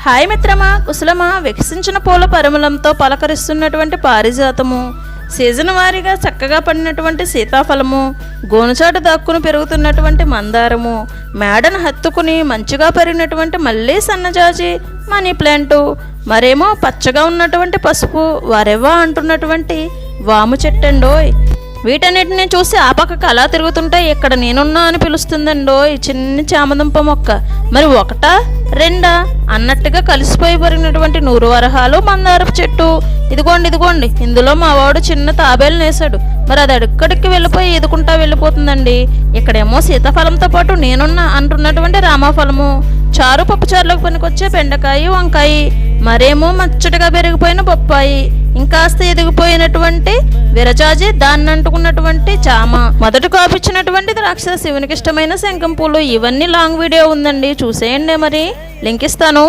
Hi మిత్రమా, కుశలమా? వికసించిన పూల పరిమళంతో పలకరిస్తున్నటువంటి పారిజాతము, సీజన్ వారీగా చక్కగా పడినటువంటి సీతాఫలము, గోనుచాటు దాక్కుని పెరుగుతున్నటువంటి మందారము, మేడను హత్తుకుని మంచిగా పెరిగినటువంటి మళ్ళీ సన్నజాజి, మనీ ప్లాంటు, మరేమో పచ్చగా ఉన్నటువంటి పసుపు, వరెవా అంటున్నటువంటి వాము చెట్టండోయ్. వీటన్నిటిని చూసి ఆ పక్కకు అలా తిరుగుతుంటే ఇక్కడ నేనున్నా అని పిలుస్తుందండో ఈ చిన్న చామదుంప మొక్క. మరి ఒకటా రెండా అన్నట్టుగా కలిసిపోయి పెరిగినటువంటి 100 వరహాలు మందారపు చెట్టు. ఇదిగోండి ఇందులో మా వాడు చిన్న తాబేలు నేసాడు. మరి అది అడుక్కడికి వెళ్ళిపోయి ఎదుకుంటా వెళ్ళిపోతుందండి. ఇక్కడేమో సీతాఫలంతో పాటు నేనున్నా అంటున్నటువంటి రామాఫలము, చారు పప్పుచారులోకి పనికొచ్చే బెండకాయ, వంకాయ, మరేమో మచ్చటిగా పెరిగిపోయిన బొప్పాయి, ఇంకాస్త ఎదిగిపోయినటువంటి విరజాజి, దాన్ని అంటుకున్నటువంటి చామ, మొదటి కాపిచ్చినటువంటి ద్రాక్ష, శివునికి ఇష్టమైన శంఖం పూలు. ఇవన్నీ లాంగ్ వీడియో ఉందండి, చూసేయండి. మరి లింక్ ఇస్తాను.